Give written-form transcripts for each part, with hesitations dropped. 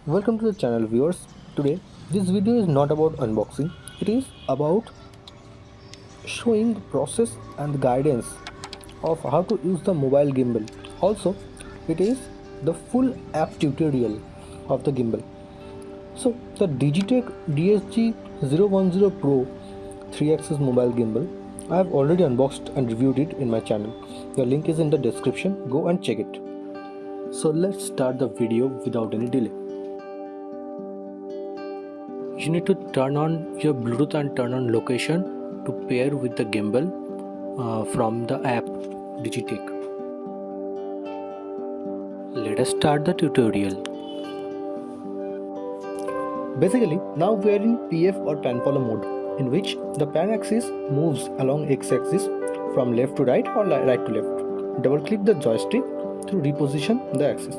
Welcome to the channel viewers. Today this video is not about unboxing, it is about showing the process and the guidance of how to use the mobile gimbal. Also, it is the full app tutorial of the gimbal. So the Digitek DSG-010 Pro 3-axis mobile gimbal, I have already unboxed and reviewed it in my channel. The link is in the description, go and check it. So let's start the video without any delay. You need to turn on your Bluetooth and turn on location to pair with the gimbal from the app Digitek. Let us start the tutorial. Basically, now we are in PF or pan follow mode, in which the pan axis moves along x-axis from left to right or right to left. Double click the joystick to reposition the axis.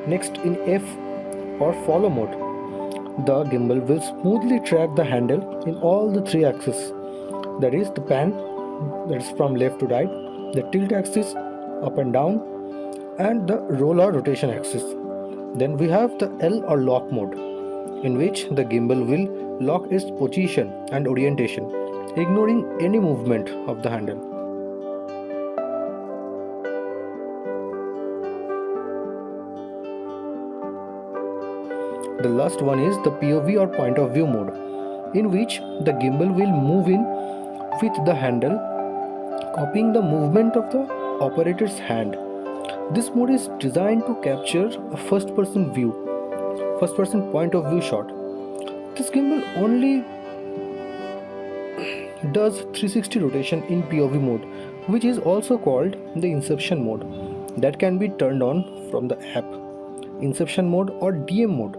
Next, in F or follow mode, the gimbal will smoothly track the handle in all the three axes, that is the pan, that is from left to right, the tilt axis up and down, and the roll or rotation axis. Then we have the L or lock mode, in which the gimbal will lock its position and orientation, ignoring any movement of the handle. The last one is the POV or point of view mode, in which the gimbal will move in with the handle, copying the movement of the operator's hand. This mode is designed to capture a first person point of view shot. This gimbal only does 360 rotation in POV mode, which is also called the Inception mode, that can be turned on from the app. Inception mode or DM mode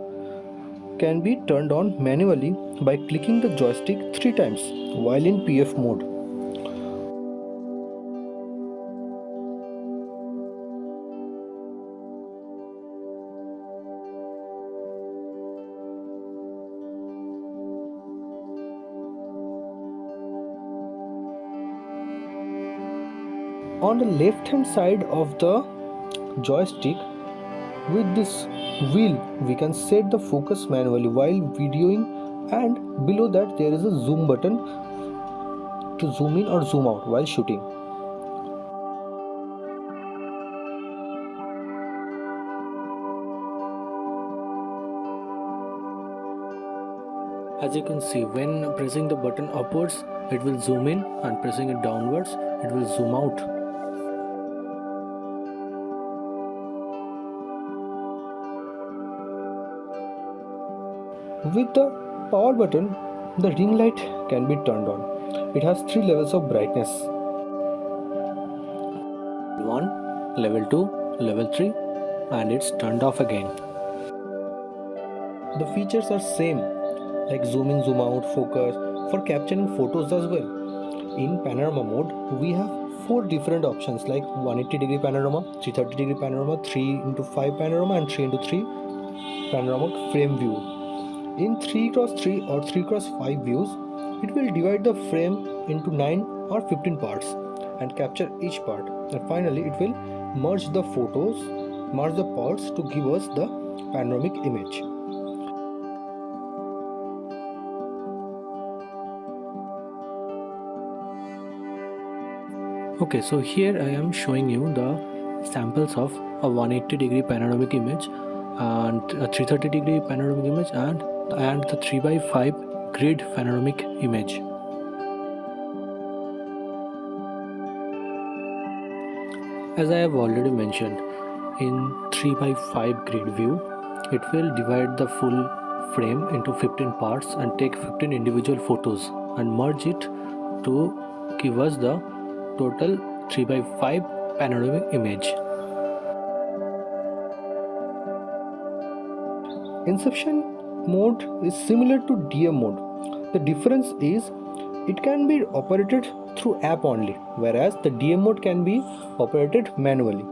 can be turned on manually by clicking the joystick 3 times while in PF mode. On the left hand side of the joystick, with this wheel we can set the focus manually while videoing, and below that there is a zoom button to zoom in or zoom out while shooting. As you can see, when pressing the button upwards it will zoom in, and pressing it downwards it will zoom out. With the power button, the ring light can be turned on. It has 3 levels of brightness: 1, level 2, level 3, and it's turned off again. The features are same, like zoom in, zoom out, focus, for capturing photos as well. In panorama mode, we have 4 different options like 180-degree panorama, 330-degree panorama, 3x5 panorama, and 3x3 panoramic frame view. In 3x3 or 3x5 views, it will divide the frame into 9 or 15 parts and capture each part, and finally it will merge the parts to give us the panoramic image. Okay, so here I am showing you the samples of a 180-degree panoramic image and a 330-degree panoramic image and the 3x5 grid panoramic image. As I have already mentioned, in 3x5 grid view, it will divide the full frame into 15 parts and take 15 individual photos and merge it to give us the total 3x5 panoramic image. Inception mode is similar to DM mode. The difference is it can be operated through app only, whereas the DM mode can be operated manually.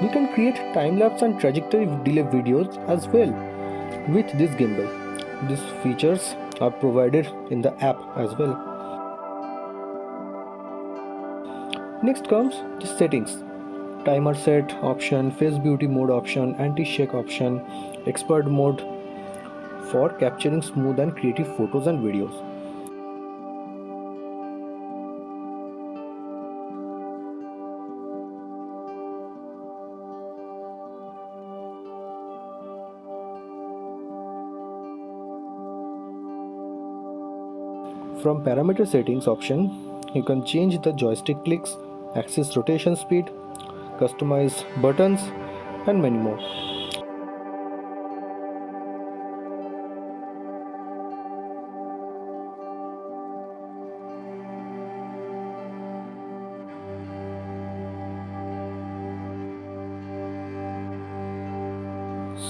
With can create time-lapse and trajectory delay videos as well with this gimbal. These features are provided in the app as well. Next comes the settings. Timer set option, face beauty mode option, anti-shake option, expert mode for capturing smooth and creative photos and videos. From parameter settings option, you can change the joystick clicks, axis rotation speed, customize buttons, and many more.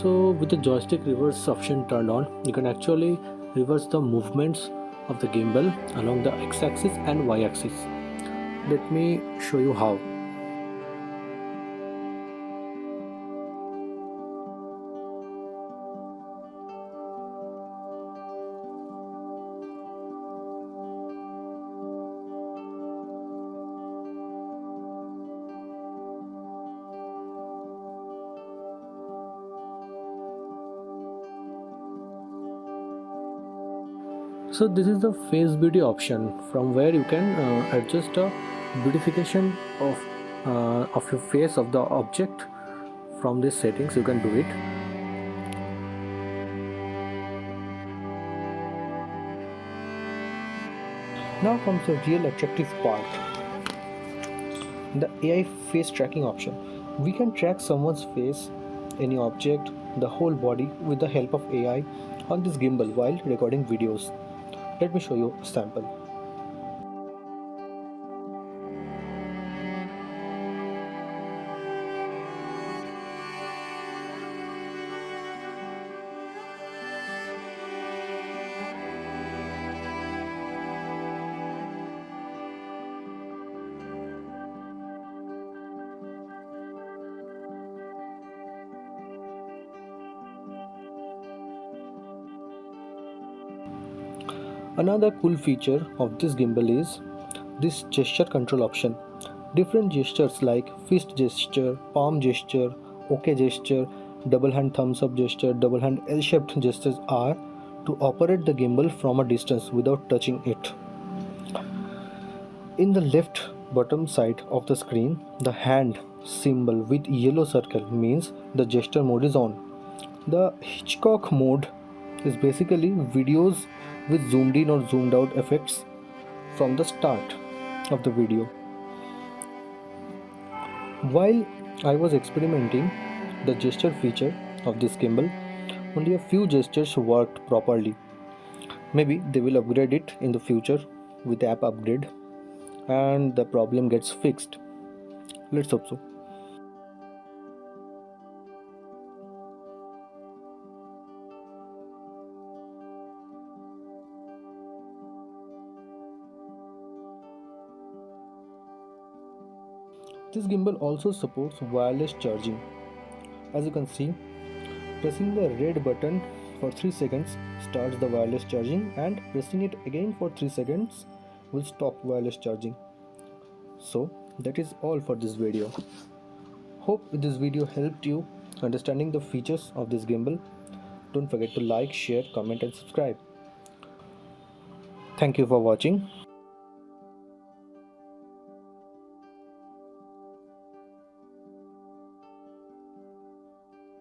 So with the joystick reverse option turned on, you can actually reverse the movements of the gimbal along the x-axis and y-axis. Let me show you how. So this is the face beauty option, from where you can adjust the beautification of your face of the object. From these settings you can do it. Now comes the real attractive part, the AI face tracking option. We can track someone's face, any object, the whole body with the help of AI on this gimbal while recording videos. Let me show you a sample. Another cool feature of this gimbal is this gesture control option. Different gestures like fist gesture, palm gesture, OK gesture, double hand thumbs up gesture, double hand L-shaped gestures are to operate the gimbal from a distance without touching it. In the left bottom side of the screen, the hand symbol with yellow circle means the gesture mode is on. The Hitchcock mode is basically videos with zoomed in or zoomed out effects from the start of the video. While I was experimenting the gesture feature of this gimbal, only a few gestures worked properly. Maybe they will upgrade it in the future with app upgrade and the problem gets fixed. Let's hope so. This gimbal also supports wireless charging. As you can see, pressing the red button for 3 seconds starts the wireless charging, and pressing it again for 3 seconds will stop wireless charging. So that is all for this video. Hope this video helped you understanding the features of this gimbal. Don't forget to like, share, comment and subscribe. Thank you for watching.